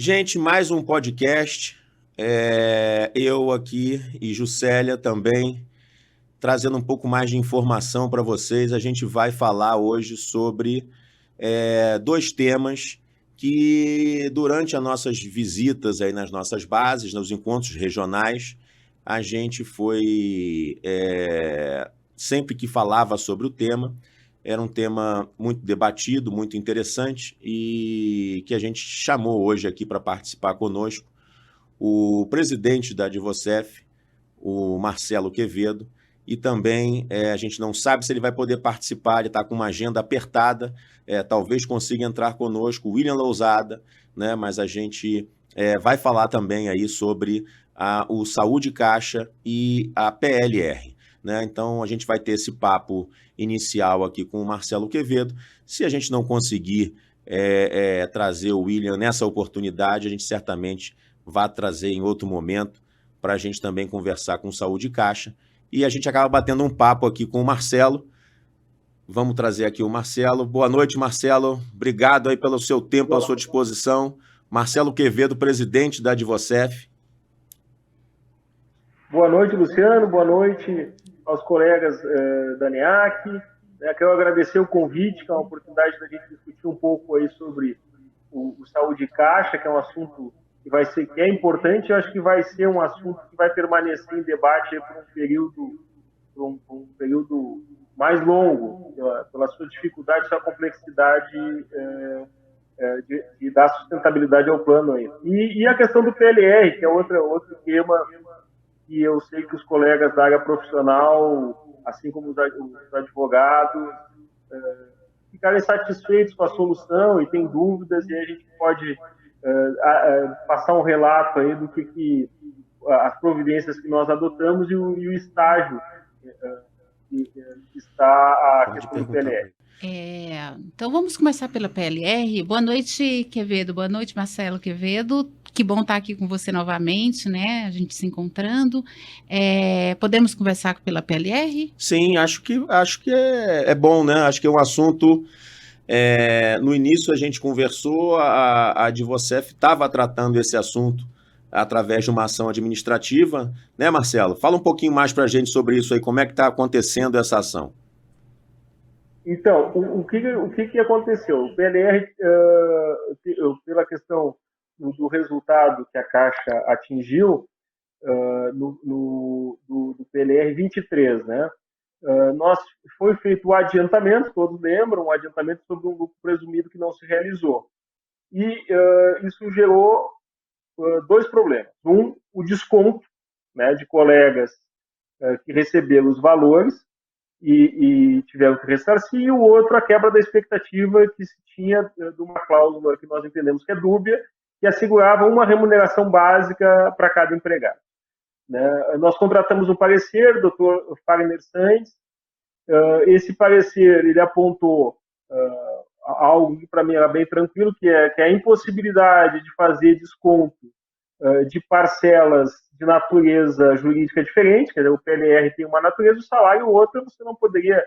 Gente, mais um podcast. Eu aqui e Juscelia também, trazendo um pouco mais de informação para vocês. A gente vai falar hoje sobre dois temas que, durante as nossas visitas aí nas nossas bases, nos encontros regionais, a gente foi, sempre que falava sobre o tema, era um tema muito debatido, muito interessante e que a gente chamou hoje aqui para participar conosco o presidente da Advocef, o Marcelo Quevedo, e também a gente não sabe se ele vai poder participar, ele está com uma agenda apertada, talvez consiga entrar conosco o William Lousada, né, mas a gente vai falar também aí sobre o Saúde Caixa e a PLR. Né? Então a gente vai ter esse papo inicial aqui com o Marcelo Quevedo. Se a gente não conseguir trazer o William nessa oportunidade, a gente certamente vai trazer em outro momento para a gente também conversar com Saúde Caixa. E a gente acaba batendo um papo aqui com o Marcelo. Vamos trazer aqui o Marcelo. Boa noite, Marcelo. Obrigado aí pelo seu tempo, pela sua disposição. Marcelo Quevedo, presidente da Advocef. Boa noite, Luciano. Boa noite aos colegas da NEAC. Quero agradecer o convite, que é uma oportunidade da gente discutir um pouco aí sobre o Saúde Caixa, que é um assunto que é importante. Eu acho que vai ser um assunto que vai permanecer em debate aí por um período mais longo, pela sua dificuldade, sua complexidade de dar sustentabilidade ao plano aí. E a questão do PLR, que é outro tema que eu sei que os colegas da área profissional, assim como os advogados, ficarem satisfeitos com a solução e têm dúvidas, e a gente pode passar um relato aí do que as providências que nós adotamos e o estágio que está a questão do PLR. Então vamos começar pela PLR. Boa noite, Quevedo. Boa noite, Marcelo Quevedo. Que bom estar aqui com você novamente, né? A gente se encontrando. Podemos conversar pela PLR? Sim, acho que é bom, né? Acho que é um assunto. No início a gente conversou, a Advocef estava tratando esse assunto através de uma ação administrativa, né, Marcelo? Fala um pouquinho mais para a gente sobre isso aí, como é que está acontecendo essa ação? Então, o que aconteceu? O PLR, pela questão do resultado que a Caixa atingiu do PLR 23, né? Foi feito o adiantamento, todos lembram, um adiantamento sobre um lucro presumido que não se realizou. E isso gerou dois problemas. Um, o desconto, né, de colegas que receberam os valores e tiveram que ressarcir, e o outro, a quebra da expectativa que se tinha de uma cláusula que nós entendemos que é dúbia, que assegurava uma remuneração básica para cada empregado. Né? Nós contratamos um parecer, Dr. Fagner Sanz. Esse parecer ele apontou algo que para mim era bem tranquilo, que é a impossibilidade de fazer desconto de parcelas de natureza jurídica diferente, quer dizer, o PLR tem uma natureza, o salário outra, você não poderia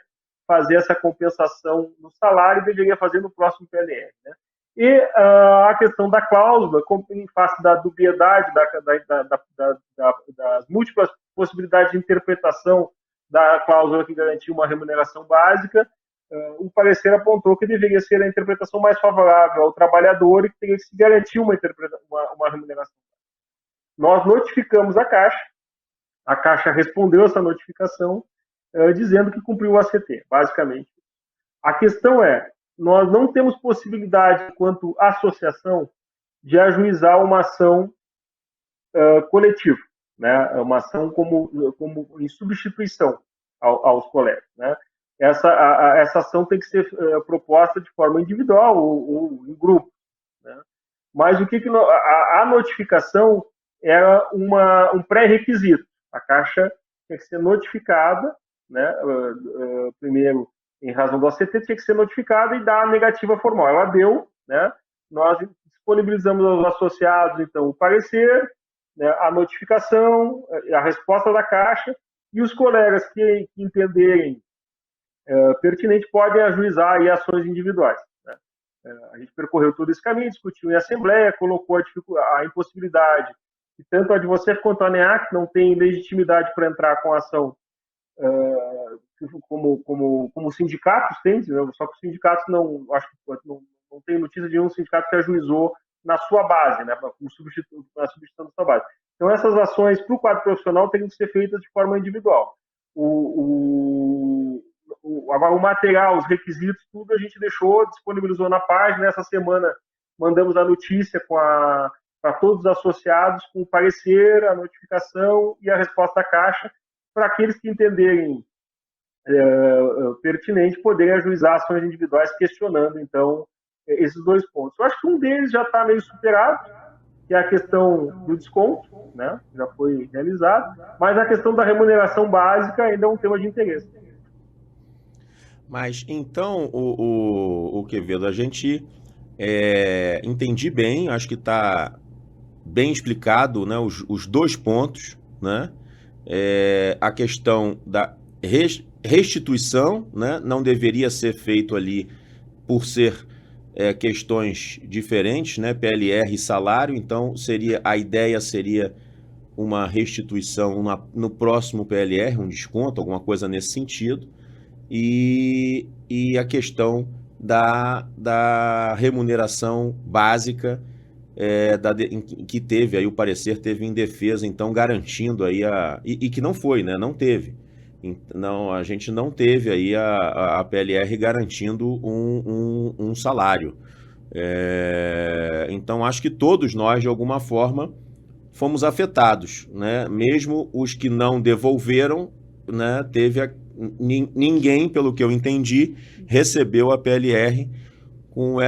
fazer essa compensação no salário, deveria fazer no próximo PLR. Né? E a questão da cláusula, em face da dubiedade, das múltiplas possibilidades de interpretação da cláusula que garantia uma remuneração básica, o parecer apontou que deveria ser a interpretação mais favorável ao trabalhador e que teria que se garantir uma remuneração. Nós notificamos a Caixa respondeu essa notificação dizendo que cumpriu o ACT, basicamente. A questão é, nós não temos possibilidade, enquanto associação, de ajuizar uma ação coletiva, né? Uma ação como em substituição aos colegas. Né? Essa ação tem que ser proposta de forma individual ou em grupo. Né? Mas a notificação era um pré-requisito. A Caixa tinha que ser notificada, né? Primeiro, em razão do ACT, tinha que ser notificada e dar a negativa formal. Ela deu, né? Nós disponibilizamos aos associados, então, o parecer, né? A notificação, a resposta da Caixa, e os colegas que entenderem pertinente podem ajuizar aí ações individuais. Né? A gente percorreu todo esse caminho, discutiu em assembleia, colocou a impossibilidade que tanto a Advocef quanto a ANEAC não tem legitimidade para entrar com a ação como sindicatos têm, só que os sindicatos não tem notícia de nenhum sindicato que ajuizou na sua base, né, na substituição da sua base. Então, essas ações para o quadro profissional teriam que ser feitas de forma individual. O material, os requisitos, tudo a gente disponibilizou na página. Essa semana mandamos a notícia para todos os associados com o parecer, a notificação e a resposta da Caixa, para aqueles que entenderem pertinente poderem ajuizar ações individuais questionando, então, esses dois pontos. Eu acho que um deles já está meio superado, que é a questão do desconto, né? Já foi realizado, mas a questão da remuneração básica ainda é um tema de interesse. Mas então, o Quevedo, a gente entendi bem, acho que está bem explicado, né, os dois pontos, né? A questão da restituição, né, não deveria ser feito ali por ser questões diferentes, né, PLR e salário, então a ideia seria uma restituição no próximo PLR, um desconto, alguma coisa nesse sentido, e a questão da remuneração básica que teve aí, o parecer teve em defesa, então garantindo aí e que não foi, né, não teve. Não, a gente não teve aí a PLR garantindo um salário. Então, acho que todos nós, de alguma forma, fomos afetados, né? Mesmo os que não devolveram, né? Ninguém, pelo que eu entendi, recebeu a PLR com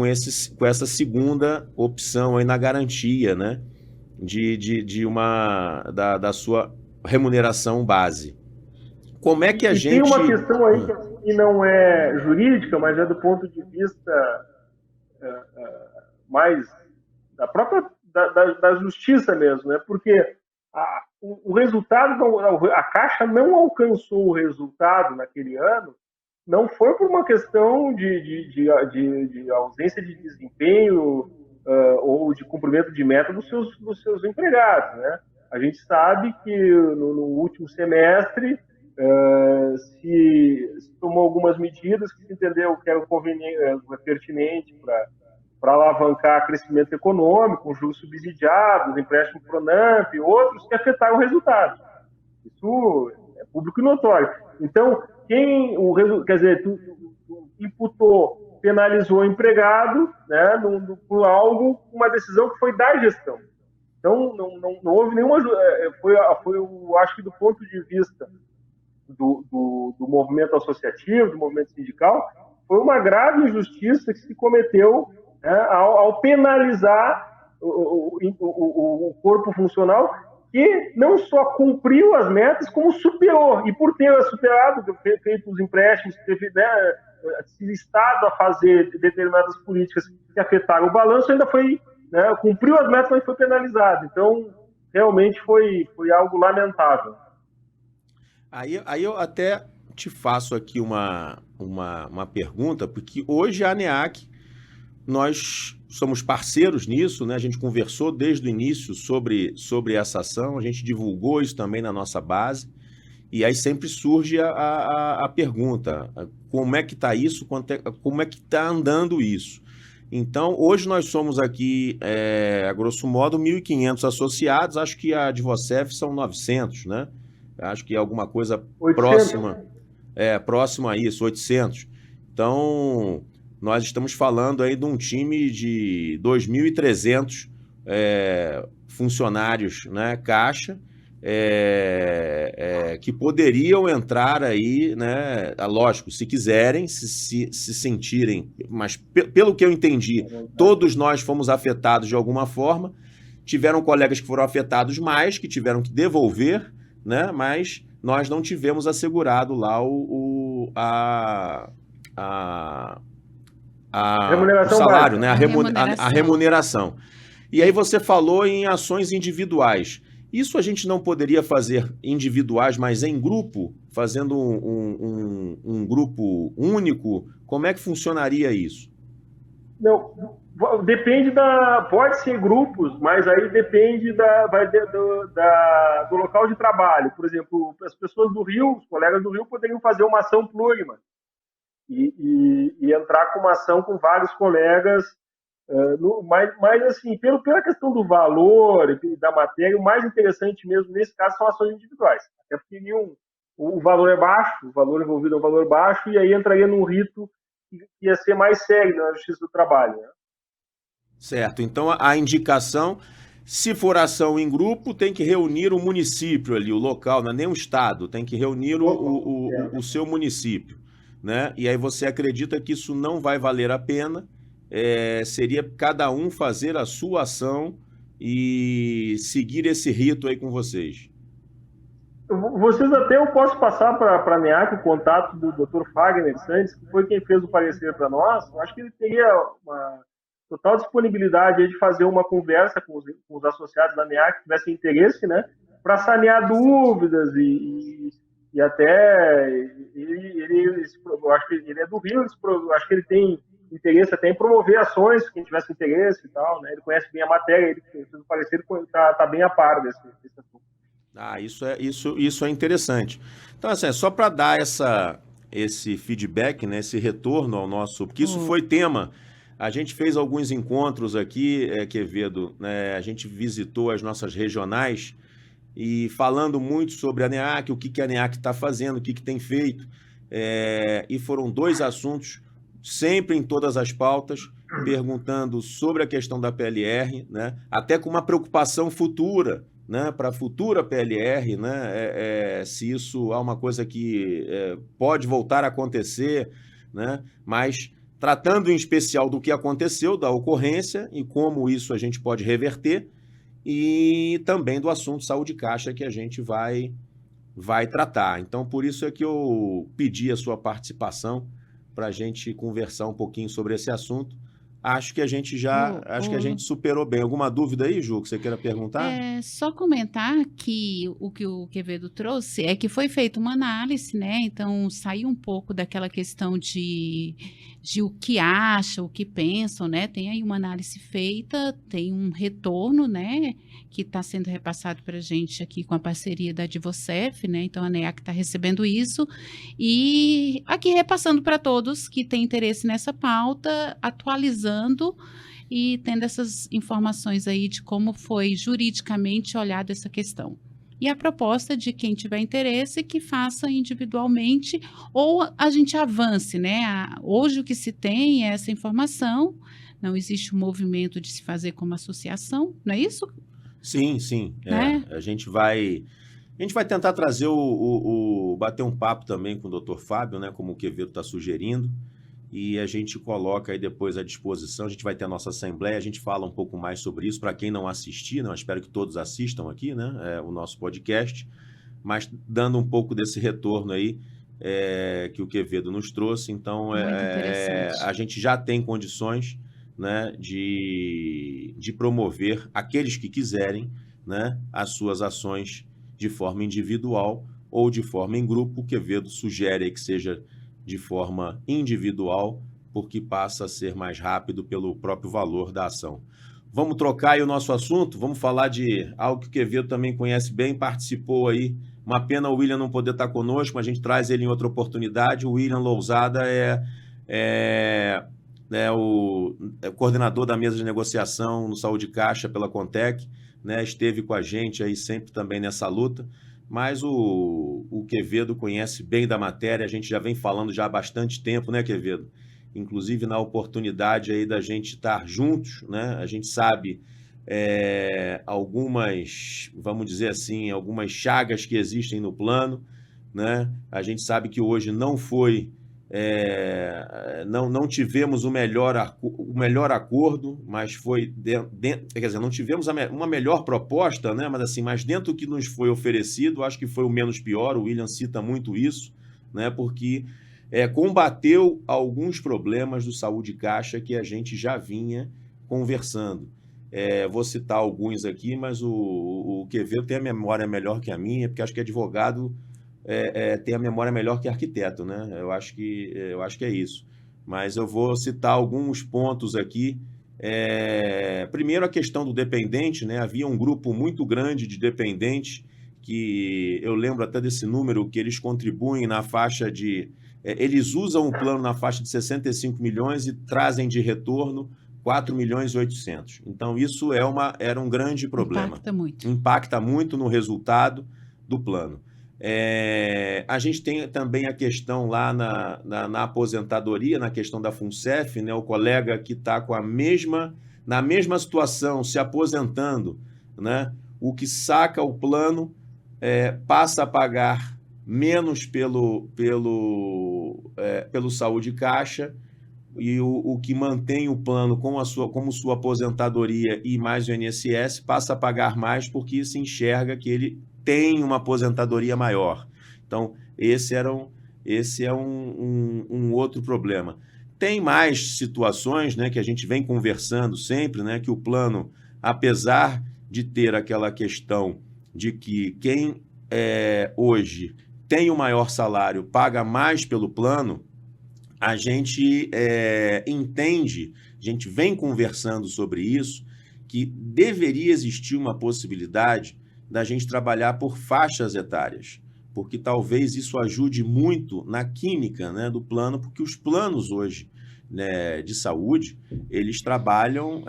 essa segunda opção aí na garantia, né? Da sua remuneração base. Como é que a gente... Tem uma questão aí que não é jurídica, mas é do ponto de vista mais da justiça mesmo, né? Porque o resultado, a Caixa não alcançou o resultado naquele ano, não foi por uma questão de ausência de desempenho ou de cumprimento de meta dos seus empregados, né? A gente sabe que no último semestre se tomou algumas medidas que se entendeu que era pertinente para alavancar crescimento econômico, juros subsidiados, empréstimos Pronamp, outros que afetaram o resultado. Isso é público e notório. Então, tu imputou, penalizou o empregado, né, por algo, uma decisão que foi da gestão. Então, não houve nenhuma... eu acho que do ponto de vista do movimento associativo, do movimento sindical, foi uma grave injustiça que se cometeu, né, ao penalizar o corpo funcional, que não só cumpriu as metas, como superou. E por ter superado, feito os empréstimos, se listado a fazer determinadas políticas que afetaram o balanço, ainda foi, né, cumpriu as metas, mas foi penalizado. Então, realmente foi algo lamentável. Aí eu até te faço aqui uma pergunta, porque hoje a ANEAC, nós somos parceiros nisso, né? A gente conversou desde o início sobre essa ação, a gente divulgou isso também na nossa base, e aí sempre surge a pergunta, como é que está isso, como é que está andando isso? Então, hoje nós somos aqui, a grosso modo, 1.500 associados, acho que a Advocef são 900, né? Acho que é alguma coisa 800. Próxima a isso, 800. Então, nós estamos falando aí de um time de 2.300 funcionários, né, Caixa, que poderiam entrar aí, né, lógico, se quiserem, se sentirem, mas pelo que eu entendi, todos nós fomos afetados de alguma forma, tiveram colegas que foram afetados mais, que tiveram que devolver, né, mas nós não tivemos assegurado lá o salário, né, a remuneração. E aí você falou em ações individuais. Isso a gente não poderia fazer individuais, mas em grupo, fazendo um grupo único? Como é que funcionaria isso? Não, depende pode ser grupos, mas aí depende do local de trabalho. Por exemplo, as pessoas do Rio, os colegas do Rio poderiam fazer uma ação plurima e entrar com uma ação com vários colegas. Mas assim, pela questão do valor e da matéria, o mais interessante mesmo nesse caso são ações individuais. Até porque o valor é baixo, o valor envolvido é um valor baixo, e aí entraria num rito que ia ser mais sério na Justiça do Trabalho, né? Certo. Então, a indicação, se for ação em grupo, tem que reunir o município ali, o local, não é nem o estado, tem que reunir o seu município, né? E aí você acredita que isso não vai valer a pena, seria cada um fazer a sua ação e seguir esse rito aí com vocês. Vocês até eu posso passar para a NEAC o contato do Dr. Fagner Santos, que foi quem fez o parecer para nós. Eu acho que ele teria uma total disponibilidade de fazer uma conversa com os associados da NEAC que tivessem interesse, né, para sanear dúvidas e até eu acho que ele é do Rio, eu acho que ele tem interesse até em promover ações, quem tivesse interesse e tal, né? Ele conhece bem a matéria, ele fez o parecer, está bem a par desse assunto. Ah, isso é interessante. Então, assim, só para dar esse feedback, né, esse retorno ao nosso... Porque isso foi tema. A gente fez alguns encontros aqui, Quevedo, né, a gente visitou as nossas regionais e falando muito sobre a NEAC, o que a NEAC está fazendo, o que tem feito. E foram 2 assuntos, sempre em todas as pautas, perguntando sobre a questão da PLR, né, até com uma preocupação futura, né, para a futura PLR, né, se isso é uma coisa que pode voltar a acontecer, né, mas tratando em especial do que aconteceu, da ocorrência e como isso a gente pode reverter, e também do assunto saúde caixa que a gente vai tratar. Então, por isso é que eu pedi a sua participação para a gente conversar um pouquinho sobre esse assunto. Acho que a gente superou bem. Alguma dúvida aí, Ju, que você queira perguntar? Só comentar que o Quevedo trouxe é que foi feita uma análise, né? Então saiu um pouco daquela questão de o que acham, o que pensam, né? Tem aí uma análise feita, tem um retorno, né? Que está sendo repassado para a gente aqui com a parceria da Advocef, né? Então a NEAC está recebendo isso e aqui repassando para todos que têm interesse nessa pauta, atualizando e tendo essas informações aí de como foi juridicamente olhada essa questão. E a proposta de quem tiver interesse que faça individualmente ou a gente avance, né? Hoje o que se tem é essa informação, não existe um movimento de se fazer como associação, não é isso? Sim. Né? A gente vai tentar trazer bater um papo também com o Dr. Fábio, né? Como o Quevedo está sugerindo. E a gente coloca aí depois à disposição, a gente vai ter a nossa assembleia, a gente fala um pouco mais sobre isso, para quem não assistir, né? Eu espero que todos assistam aqui, né? O nosso podcast, mas dando um pouco desse retorno aí que o Quevedo nos trouxe. Então, a gente já tem condições, né, de promover aqueles que quiserem, né, as suas ações de forma individual ou de forma em grupo. O Quevedo sugere aí que seja de forma individual, porque passa a ser mais rápido pelo próprio valor da ação. Vamos trocar aí o nosso assunto, vamos falar de algo que o Quevedo também conhece bem, participou aí. Uma pena o William não poder estar conosco, mas a gente traz ele em outra oportunidade. O William Lousada é o coordenador da mesa de negociação no Saúde Caixa pela Contec, né? Esteve com a gente aí sempre também nessa luta. Mas o Quevedo conhece bem da matéria, a gente já vem falando já há bastante tempo, né, Quevedo? Inclusive na oportunidade aí da gente estar juntos, né? A gente sabe algumas, vamos dizer assim, algumas chagas que existem no plano, né? A gente sabe que hoje não foi, não tivemos o melhor acordo, mas foi quer dizer, não tivemos uma melhor proposta, né? Mas dentro do que nos foi oferecido, acho que foi o menos pior. O William cita muito isso, né? Porque combateu alguns problemas do Saúde Caixa que a gente já vinha conversando. Vou citar alguns aqui, mas o Quevedo tem a memória melhor que a minha, porque acho que advogado tem a memória melhor que arquiteto, né? Eu acho que é isso. mas eu vou citar alguns pontos aqui. Primeiro, a questão do dependente, né? Havia um grupo muito grande de dependentes, que eu lembro até desse número, que eles contribuem na faixa de... eles usam o plano na faixa de 65 milhões e trazem de retorno 4 milhões e 800. Então, isso era um grande problema. Impacta muito no resultado do plano. A gente tem também a questão lá na aposentadoria, na questão da FUNCEF, né? O colega que está na mesma situação, se aposentando, né? O que saca o plano passa a pagar menos pelo Saúde Caixa, e o que mantém o plano como sua aposentadoria e mais o INSS passa a pagar mais, porque se enxerga que ele tem uma aposentadoria maior. Então, esse é um outro problema. Tem mais situações, né, que a gente vem conversando sempre, né, que o plano, apesar de ter aquela questão de que quem hoje tem o maior salário paga mais pelo plano, a gente entende, a gente vem conversando sobre isso, que deveria existir uma possibilidade da gente trabalhar por faixas etárias, porque talvez isso ajude muito na química, né, do plano, porque os planos hoje, né, de saúde, eles trabalham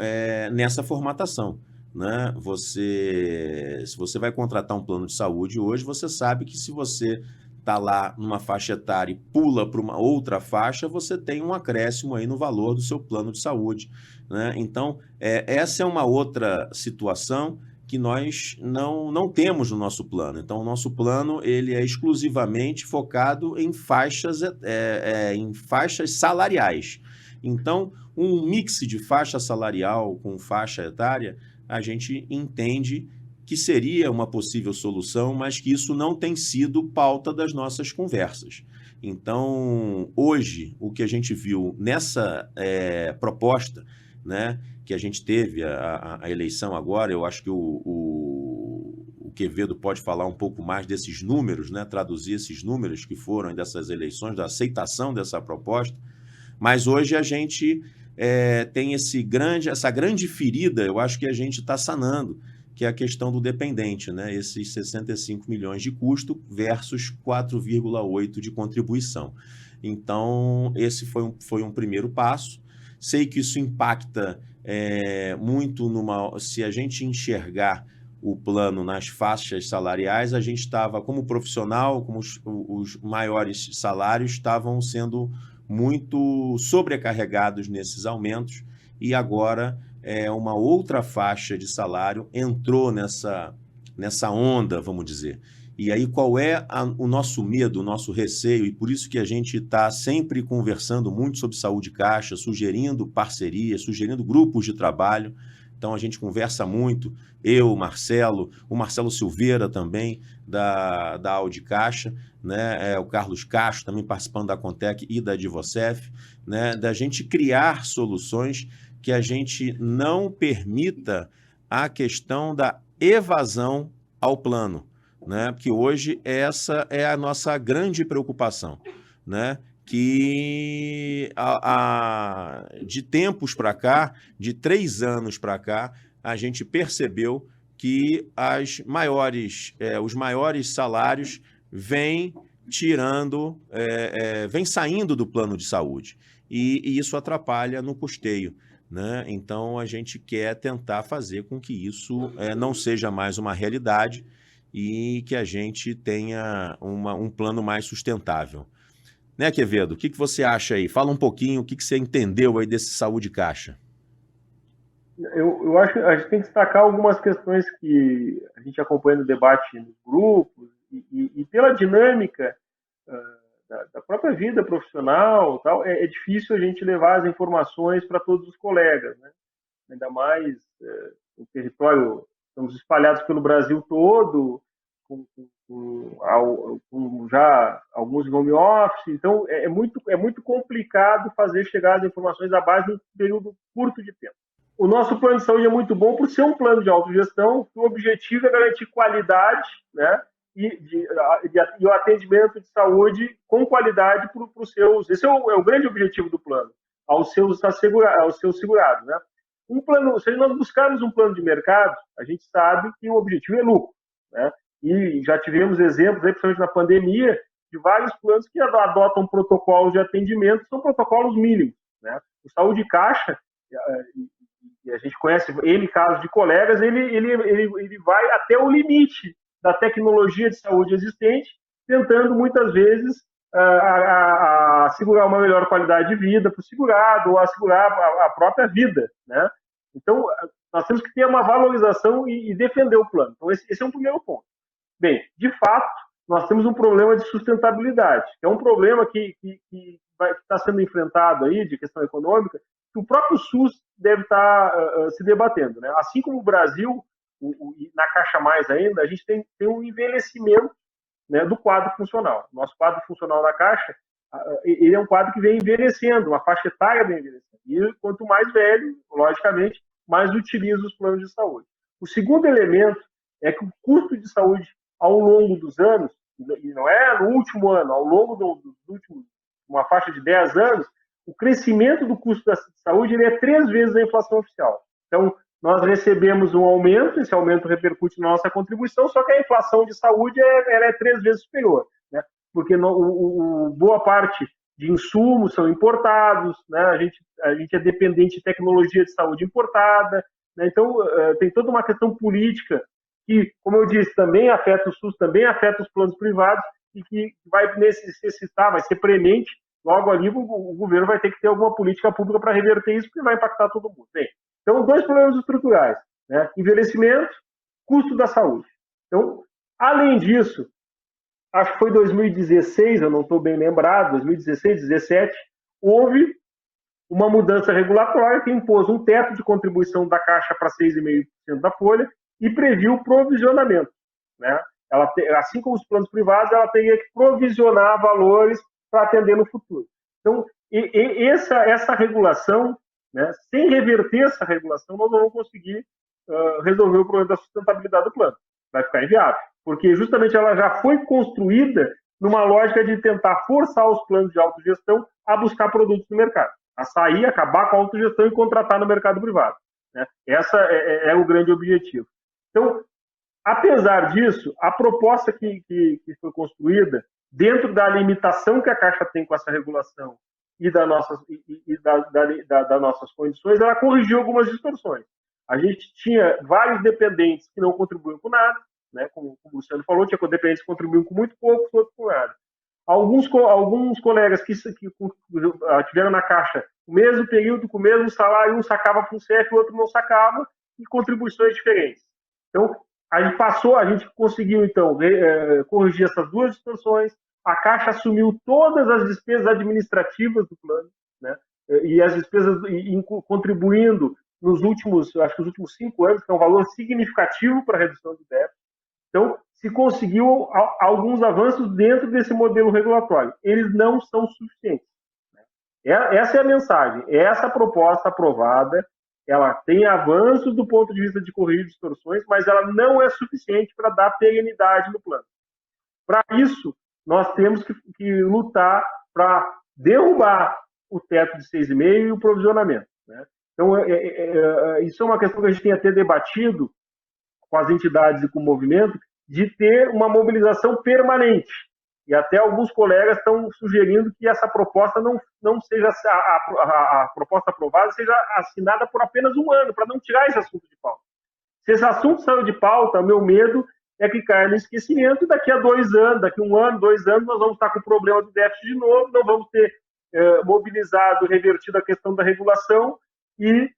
nessa formatação. Né? Se você vai contratar um plano de saúde hoje, você sabe que se você está lá numa faixa etária e pula para uma outra faixa, você tem um acréscimo aí no valor do seu plano de saúde. Né? Então, essa é uma outra situação que nós não temos no nosso plano. Então, o nosso plano ele é exclusivamente focado em faixas salariais. Então, um mix de faixa salarial com faixa etária, a gente entende que seria uma possível solução, mas que isso não tem sido pauta das nossas conversas. Então, hoje, o que a gente viu nessa proposta, né, que a gente teve a eleição agora, eu acho que o Quevedo pode falar um pouco mais desses números, né, traduzir esses números que foram dessas eleições, da aceitação dessa proposta, mas hoje a gente tem essa grande ferida, eu acho que a gente está sanando, que é a questão do dependente, né? Esses 65 milhões de custo versus 4,8 de contribuição. Então, esse foi um primeiro passo. Sei que isso impacta muito se a gente enxergar o plano nas faixas salariais, a gente estava, como profissional, como os maiores salários estavam sendo muito sobrecarregados nesses aumentos, e agora uma outra faixa de salário entrou nessa onda, vamos dizer. E aí qual é o nosso medo, o nosso receio, e por isso que a gente está sempre conversando muito sobre Saúde Caixa, sugerindo parcerias, sugerindo grupos de trabalho. Então a gente conversa muito, eu, o Marcelo Silveira também, da Audi Caixa, né? O Carlos Castro também participando da Contec e da Divocef, né? Da gente criar soluções que a gente não permita a questão da evasão ao plano, né? Porque hoje essa é a nossa grande preocupação, né? Que de tempos para cá, de 3 anos para cá, a gente percebeu que os maiores salários vêm saindo do plano de saúde, e isso atrapalha no custeio. Né? Então, a gente quer tentar fazer com que isso não seja mais uma realidade e que a gente tenha um plano mais sustentável. Né, Quevedo? O que você acha aí? Fala um pouquinho, o que você entendeu aí desse Saúde Caixa? Eu acho que a gente tem que destacar algumas questões que a gente acompanha no debate nos grupos e pela dinâmica da própria vida profissional, tal, é difícil a gente levar as informações para todos os colegas, né? Ainda mais o território, estamos espalhados pelo Brasil todo, com já alguns home office, então é muito complicado fazer chegar as informações à base em um período curto de tempo. O nosso plano de saúde é muito bom por ser um plano de autogestão, que o objetivo é garantir qualidade, né, e o atendimento de saúde com qualidade para os seus. Esse é o grande objetivo do plano, aos seus segurados, né? Se nós buscarmos um plano de mercado, a gente sabe que o objetivo é lucro, né? E já tivemos exemplos, principalmente na pandemia, de vários planos que adotam protocolos de atendimento, são protocolos mínimos, né? O Saúde Caixa, e a gente conhece N casos de colegas, ele vai até o limite da tecnologia de saúde existente, tentando muitas vezes assegurar uma melhor qualidade de vida para o segurado, ou assegurar a própria vida, né? Então, nós temos que ter uma valorização e defender o plano. Então, esse é um primeiro ponto. Bem, de fato, nós temos um problema de sustentabilidade, que é um problema que está sendo enfrentado aí, de questão econômica, que o próprio SUS deve estar se debatendo, né? Assim como o Brasil, na Caixa Mais ainda, a gente tem um envelhecimento, né, do quadro funcional. Nosso quadro funcional da Caixa, ele é um quadro que vem envelhecendo, uma faixa etária vem envelhecendo. E quanto mais velho, logicamente, mais utiliza os planos de saúde. O segundo elemento é que o custo de saúde ao longo dos anos, e não é no último ano, ao longo dos últimos, uma faixa de 10 anos, o crescimento do custo da saúde ele é 3 vezes a inflação oficial. Então, nós recebemos um aumento, esse aumento repercute na nossa contribuição, só que a inflação de saúde ela é 3 vezes superior, né? Porque boa parte de insumos são importados, né? A gente é dependente de tecnologia de saúde importada, né? Então, tem toda uma questão política que, como eu disse, também afeta o SUS, também afeta os planos privados e que vai necessitar, vai ser premente, logo ali o governo vai ter que ter alguma política pública para reverter isso, porque vai impactar todo mundo. Bem, então, 2 problemas estruturais, né? Envelhecimento, custo da saúde. Então, além disso, acho que foi 2016, eu não estou bem lembrado, 2016, 2017, houve uma mudança regulatória que impôs um teto de contribuição da Caixa para 6,5% da folha e previu o provisionamento, né? Assim como os planos privados, ela teria que provisionar valores para atender no futuro. Então, essa regulação, né, sem reverter essa regulação, nós não vamos conseguir resolver o problema da sustentabilidade do plano. Vai ficar inviável, porque justamente ela já foi construída numa lógica de tentar forçar os planos de autogestão a buscar produtos no mercado, a sair, acabar com a autogestão e contratar no mercado privado, né? Essa é o grande objetivo. Então, apesar disso, a proposta que foi construída, dentro da limitação que a Caixa tem com essa regulação e das nossas condições, ela corrigiu algumas distorções. A gente tinha vários dependentes que não contribuíam com nada, né? Como o Luciano falou, tinha dependentes que contribuíam com muito pouco, outros com nada. Alguns colegas que tiveram na Caixa o mesmo período, com o mesmo salário, um sacava com CEF, o outro não sacava, e contribuições diferentes. Então, a gente conseguiu, então, corrigir essas 2 distorções. A Caixa assumiu todas as despesas administrativas do plano, né? E as despesas contribuindo nos últimos 5 anos, que é um valor significativo para a redução do déficit. Então, se conseguiu alguns avanços dentro desse modelo regulatório. Eles não são suficientes, né? Essa é a mensagem. Essa proposta aprovada, ela tem avanços do ponto de vista de corrigir distorções, mas ela não é suficiente para dar perenidade no plano. Para isso, nós temos que lutar para derrubar o teto de 6,5% e o provisionamento, né? Então, isso é uma questão que a gente tem até debatido com as entidades e com o movimento, de ter uma mobilização permanente. E até alguns colegas estão sugerindo que essa proposta não seja, a proposta aprovada seja assinada por apenas 1 ano, para não tirar esse assunto de pauta. Se esse assunto saiu de pauta, meu medo é que caia no esquecimento e daqui a 2 anos, daqui a 1 ano, 2 anos, nós vamos estar com o problema do déficit de novo, não vamos ter mobilizado, revertido a questão da regulação e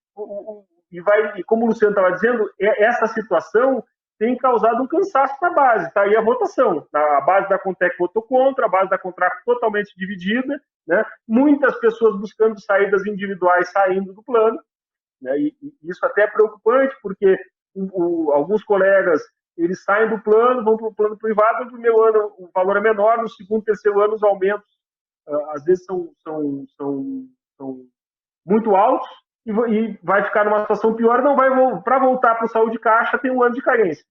como o Luciano estava dizendo, essa situação tem causado um cansaço na base. Está aí a votação. A base da Contec votou contra, a base da Contrato totalmente dividida, né? Muitas pessoas buscando saídas individuais saindo do plano, né? E isso até é preocupante, porque alguns colegas eles saem do plano, vão para o plano privado, no primeiro ano o valor é menor, no segundo, terceiro ano os aumentos às vezes são muito altos, e vai ficar numa situação pior, não vai para voltar para o Saúde Caixa tem 1 ano de carência.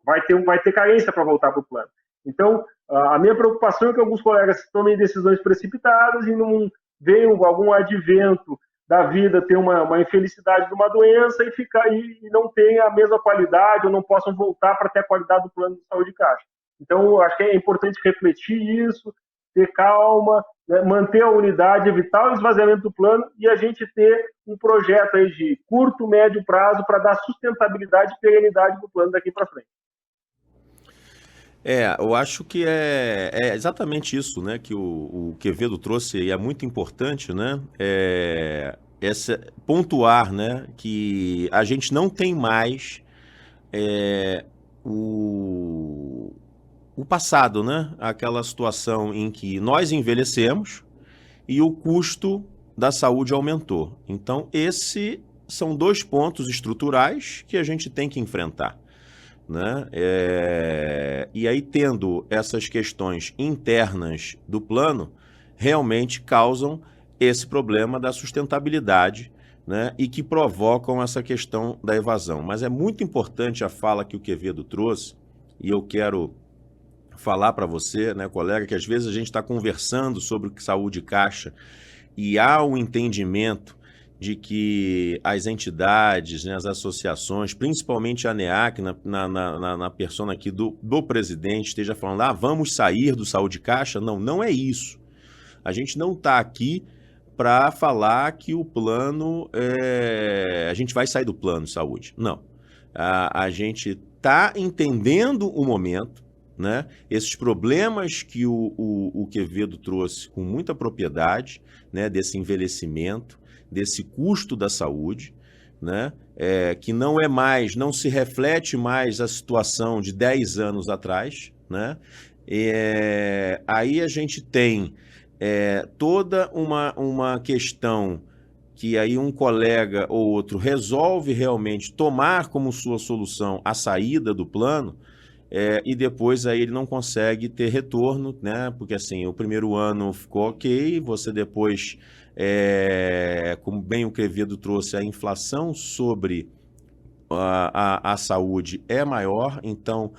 vai ter carência para voltar para o plano. Então, a minha preocupação é que alguns colegas tomem decisões precipitadas e não venham algum advento da vida, ter uma infelicidade de uma doença e não tenha a mesma qualidade ou não possam voltar para ter a qualidade do plano de saúde de caixa. Então, acho que é importante refletir isso, ter calma, né, manter a unidade, evitar o esvaziamento do plano e a gente ter um projeto aí de curto, médio prazo para dar sustentabilidade e perenidade do plano daqui para frente. Eu acho que é exatamente isso, né, que o Quevedo trouxe e é muito importante, né, pontuar, né, que a gente não tem mais o passado, né, aquela situação em que nós envelhecemos e o custo da saúde aumentou. Então, esses são dois pontos estruturais que a gente tem que enfrentar, né? E aí, tendo essas questões internas do plano, realmente causam esse problema da sustentabilidade, né? E que provocam essa questão da evasão. Mas é muito importante a fala que o Quevedo trouxe, e eu quero falar para você, né, colega, que às vezes a gente está conversando sobre saúde caixa e há um entendimento de que as entidades, né, as associações, principalmente a ANEAC, na persona aqui do presidente, esteja falando, vamos sair do saúde caixa. Não, não é isso. A gente não está aqui para falar que o plano, a gente vai sair do plano de saúde. Não. A gente está entendendo o momento, né? Esses problemas que o Quevedo trouxe com muita propriedade, né, desse envelhecimento, desse custo da saúde, né, que não se reflete mais a situação de 10 anos atrás, né? Aí a gente tem toda uma questão que aí um colega ou outro resolve realmente tomar como sua solução a saída do plano, e depois aí ele não consegue ter retorno, né? Porque assim, o primeiro ano ficou ok, você depois, como bem o Quevedo trouxe, a inflação sobre a saúde é maior. Então,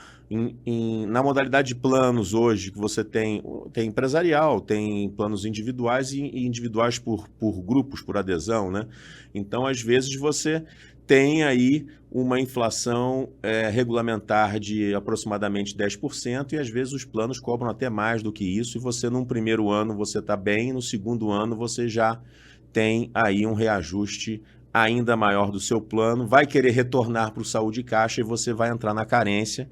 na modalidade de planos hoje, que você tem empresarial, tem planos individuais e individuais por grupos, por adesão, né? Então, às vezes, você tem aí uma inflação regulamentar de aproximadamente 10% e às vezes os planos cobram até mais do que isso, e você num primeiro ano você está bem, no segundo ano você já tem aí um reajuste ainda maior do seu plano, vai querer retornar para o saúde caixa e você vai entrar na carência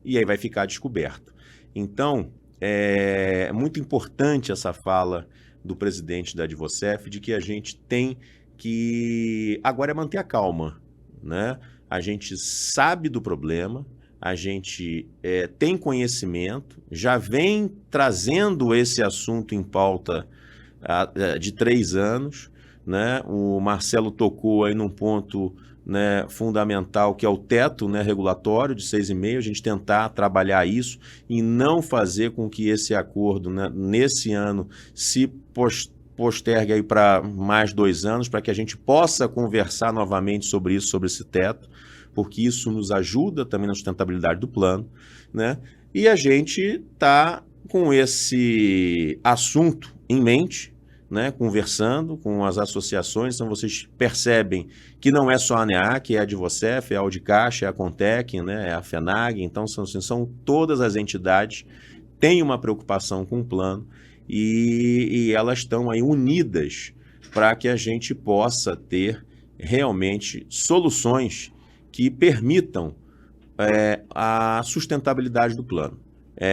e aí vai ficar descoberto. Então, é muito importante essa fala do presidente da Advocef de que a gente tem que agora é manter a calma, né? A gente sabe do problema, a gente tem conhecimento, já vem trazendo esse assunto em pauta de 3 anos, né? O Marcelo tocou aí num ponto, né, fundamental, que é o teto, né, regulatório de 6,5, a gente tentar trabalhar isso e não fazer com que esse acordo, né, nesse ano se postergue aí para mais 2 anos, para que a gente possa conversar novamente sobre isso, sobre esse teto, porque isso nos ajuda também na sustentabilidade do plano, né? E a gente está com esse assunto em mente, né, conversando com as associações. Então vocês percebem que não é só a ANEAC, é a Advocef, é a Audicaixa, é a Contec, né, é a FENAG. Então são todas as entidades têm uma preocupação com o plano e elas estão aí unidas para que a gente possa ter realmente soluções que permitam a sustentabilidade do plano.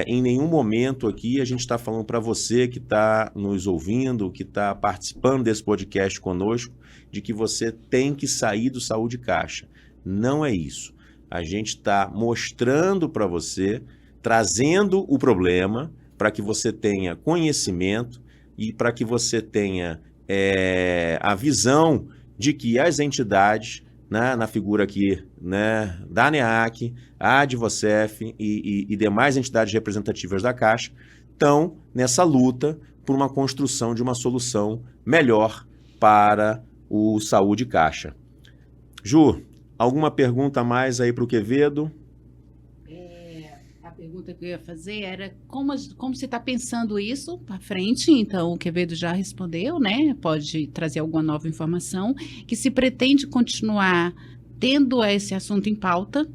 Em nenhum momento aqui a gente está falando para você que está nos ouvindo, que está participando desse podcast conosco, de que você tem que sair do saúde caixa. Não é isso. A gente está mostrando para você, trazendo o problema para que você tenha conhecimento e para que você tenha a visão de que as entidades, né, na figura aqui, né, da ANEAC, a Advocef e demais entidades representativas da Caixa, estão nessa luta por uma construção de uma solução melhor para o Saúde Caixa. Ju, alguma pergunta a mais aí para o Quevedo? pergunta que eu ia fazer era como você está pensando isso para frente. Então, o Quevedo já respondeu, né? Pode trazer alguma nova informação, que se pretende continuar tendo esse assunto em pauta,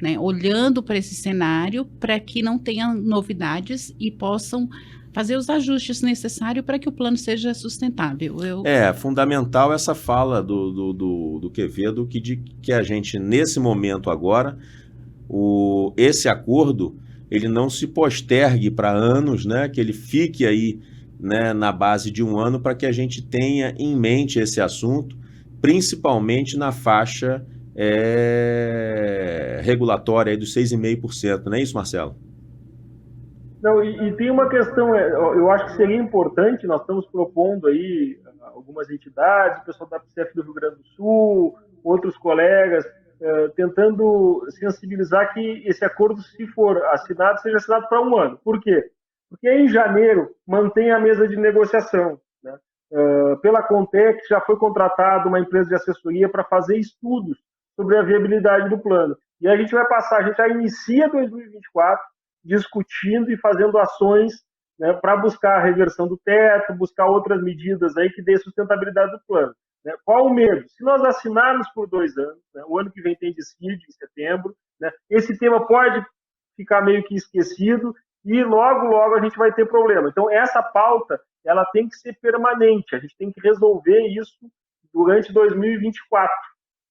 né? Olhando para esse cenário, para que não tenha novidades e possam fazer os ajustes necessários para que o plano seja sustentável. É fundamental essa fala do Quevedo, que a gente, nesse momento agora, esse acordo, ele não se postergue para anos, né? Que ele fique aí, né, na base de um ano, para que a gente tenha em mente esse assunto, principalmente na faixa regulatória aí dos 6,5%, não é isso, Marcelo? Não, e tem uma questão, eu acho que seria importante, nós estamos propondo aí algumas entidades, o pessoal da PCF do Rio Grande do Sul, outros colegas, tentando sensibilizar que esse acordo, se for assinado, seja assinado para um ano. Por quê? Porque em janeiro mantém a mesa de negociação, né? Pela Contec já foi contratada uma empresa de assessoria para fazer estudos sobre a viabilidade do plano. E a gente vai passar, a gente já inicia 2024 discutindo e fazendo ações, né, para buscar a reversão do teto, buscar outras medidas aí que dê sustentabilidade do plano. Né? Qual o medo? Se nós assinarmos por 2 anos, né, o ano que vem tem desfile em setembro, né, esse tema pode ficar meio que esquecido e logo a gente vai ter problema. Então, essa pauta, ela tem que ser permanente, a gente tem que resolver isso durante 2024,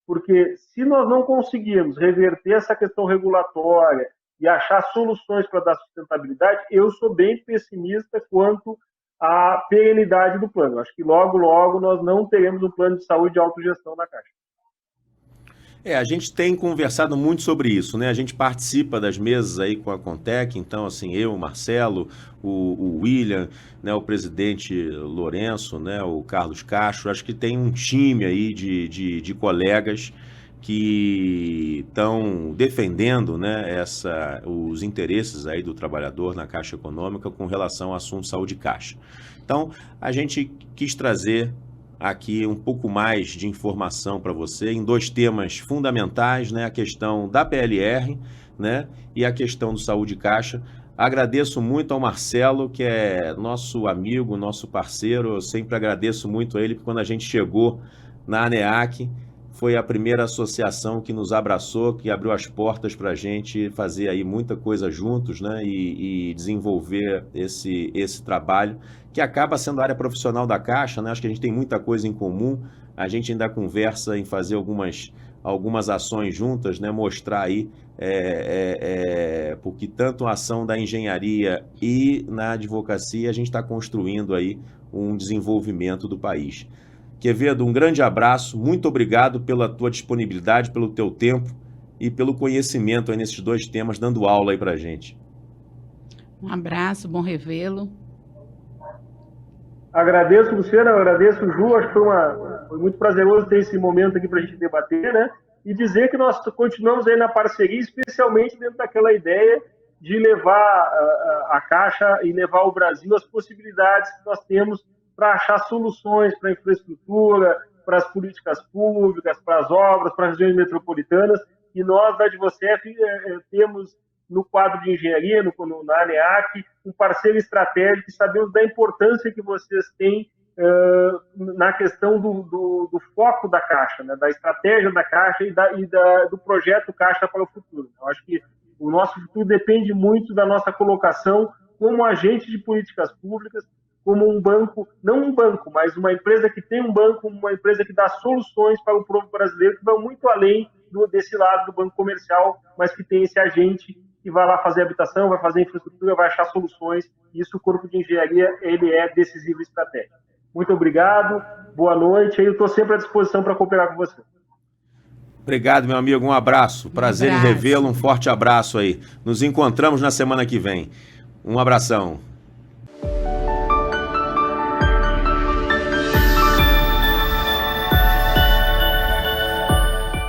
porque se nós não conseguirmos reverter essa questão regulatória e achar soluções para dar sustentabilidade, eu sou bem pessimista quanto à perenidade do plano. Acho que logo nós não teremos um plano de saúde de autogestão na Caixa. A gente tem conversado muito sobre isso, né? A gente participa das mesas aí com a Contec, então, assim, eu, o Marcelo, o William, né, o presidente Lourenço, né, o Carlos Castro, acho que tem um time aí de colegas que estão defendendo, né, os interesses aí do trabalhador na Caixa Econômica com relação ao assunto saúde caixa. Então, a gente quis trazer aqui um pouco mais de informação para você em 2 temas fundamentais, né, a questão da PLR, né, e a questão do saúde caixa. Agradeço muito ao Marcelo, que é nosso amigo, nosso parceiro. Eu sempre agradeço muito a ele, porque quando a gente chegou na ANEAC, foi a primeira associação que nos abraçou, que abriu as portas para a gente fazer aí muita coisa juntos, né, e desenvolver esse trabalho, que acaba sendo a área profissional da Caixa, né? Acho que a gente tem muita coisa em comum, a gente ainda conversa em fazer algumas ações juntas, né, mostrar aí, porque tanto a ação da engenharia e na advocacia a gente está construindo aí um desenvolvimento do país. Quevedo, um grande abraço, muito obrigado pela tua disponibilidade, pelo teu tempo e pelo conhecimento aí nesses 2 temas, dando aula aí pra gente. Um abraço, bom revê-lo. Agradeço, Luciana, agradeço, Ju, acho que foi muito prazeroso ter esse momento aqui pra gente debater, né? E dizer que nós continuamos aí na parceria, especialmente dentro daquela ideia de levar a Caixa e levar o Brasil às possibilidades que nós temos para achar soluções para a infraestrutura, para as políticas públicas, para as obras, para as regiões metropolitanas. E nós, da Advocef, temos no quadro de engenharia, na ANEAC, um parceiro estratégico e sabemos da importância que vocês têm na questão do foco da Caixa, né, da estratégia da Caixa do projeto Caixa para o futuro. Eu acho que o nosso futuro depende muito da nossa colocação como agente de políticas públicas, como um banco, não um banco, mas uma empresa que tem um banco, uma empresa que dá soluções para o povo brasileiro, que vão muito além desse lado do banco comercial, mas que tem esse agente que vai lá fazer habitação, vai fazer infraestrutura, vai achar soluções, e isso o corpo de engenharia, ele é decisivo e estratégico. Muito obrigado, boa noite, eu estou sempre à disposição para cooperar com você. Obrigado, meu amigo, um abraço, prazer em revê-lo, um forte abraço aí. Nos encontramos na semana que vem. Um abração.